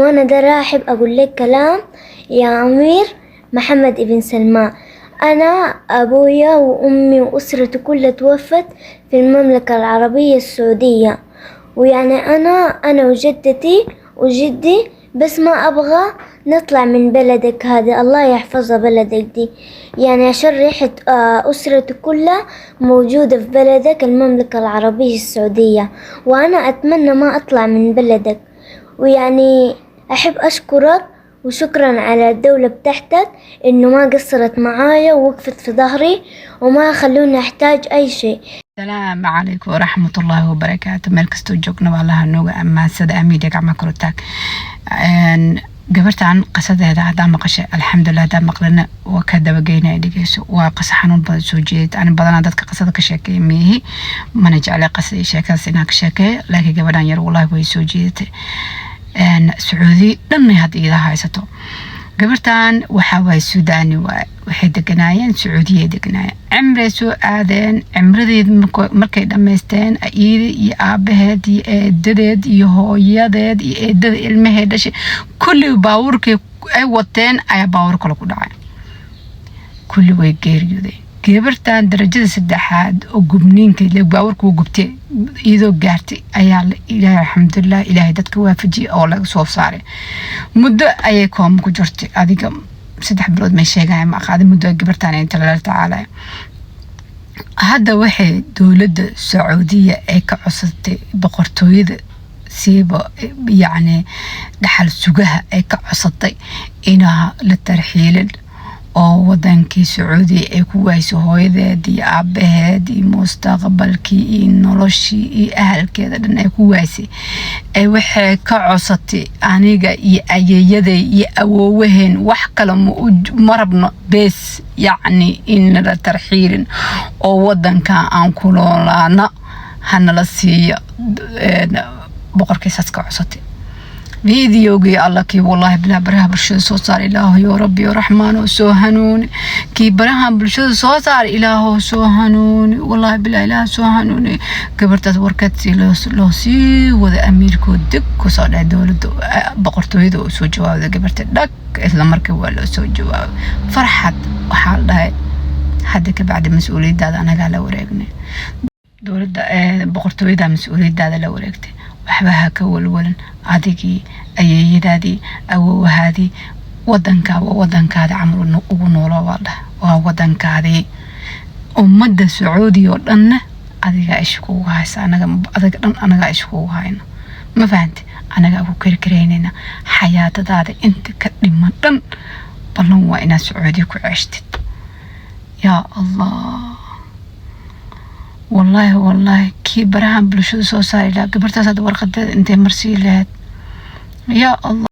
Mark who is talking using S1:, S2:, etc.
S1: وأنا درا أحب أقول لك كلام يا أمير محمد ابن سلمان. أنا أبويا وأمي وأسرتي كلها توفت في المملكة العربية السعودية، ويعني أنا وجدتي وجدي بس ما أبغى نطلع من بلدك هذا، الله يحفظها بلدك دي، يعني عشان ريحة أسرتي كلها موجودة في بلدك المملكة العربية السعودية، وأنا أتمنى ما أطلع من بلدك. ويعني أحب أشكرك وشكرا على الدولة بتاعتك إنه ما قصرت معايا ووقفت في ظهري وما خلوني أحتاج أي شيء.
S2: السلام عليكم ورحمة الله وبركاته. مeel kastoo joogna waa allaha nooga amaansada amiidiya gacma kor u taag. gabartan qasadeeda haddaan maqashay alxamdulilah, haddaan maqlana waa ka dabageynaya dhegeyso. waa qasa xanuun badan soo jeedid. ani badanaa dadka qasada ka sheekeeya miihi, mana jeclay qasada sheekadaas inaan ka sheekeeyo, laakiin gabadhan yar wallahi way soo jeedatay. sacuudi dhanay hadda iida haysato. gabartan waxaa waay suudaani waay, waxay deganaayeen sacuudiyay deganaayeen, cimray soo aadeen. cimradeed markay dhammaysteen iida iyo aabaheed iyo eedadeed iyo hooyadeed iyo eedada ilmaheed dhashay kulli baabuurkay ay wateen ayaa baabuur kale ku dhacay, kulli way geeriyooday. gabartan darajada saddexaad oo gubniinka baabuurka uu gubtay iyadoo gaartay ayaa ilaahay alxamdulilah ilaahay dadka waafajiyay oo laga soo saaray. muddo ayay kooma ku jirtay, adiga 3 bilood may sheegayaan ma aqaadi muddo gabartan ay talala tacaalay. hadda waxay dowladda sacuudiya ay ka codsatay boqortooyada siiba yacni dhaxal sugaha ay ka codsatay inaa la tarxiilin oo wadankii sacuudiya ay ku wayso hooyadeed iyo aabaheed iyo mustaqbalkii iyo noloshii iyo ahalkeeda dhan ay ku waysay. ay waxay ka codsatay aniga iyo ayeeyaday iyo awoowaheen wax kale ma rabno bes yacni in la tarxiilin oo wadanka aan ku noolaana hanala siiyo. boqorkiisaas ka codsatay فيديوغي الله كي والله بلا برها برشد صار إله يا ربي يا رحمن وسوهنون كي برها برشد صار إله سوهنون والله بلا إله سوهنون كبرت وركت لو سي وذا أمير كودك وصار دولة بقرتو يدو سو جواب ذا كبرت دك إذا مركب ولا سو جواب فرحت وحال ده حدك بعد مسؤولية ده أنا قال ورقني دولة بقرتو يدا مسؤولية ده لو ورقتي waxbaha ka walwalan adigii ayeeyadaadii awoowahaadii wadankaada camal ugu noolaa waa wadankaadii. ummadda sacuudiya oo dhanna adiga ish kugu haysa, adiga dhan anaga ish kugu hayna, ma fahanti? anaga ku karkareynayna xayaatadaada inta ka dhiman dhan ballan waa inaad sacuudiya ku ceeshtid. yaa allah والله كي براهم بلشو سو صار لا قبرت هذا ورقة انت مرسي لهاد. يا الله.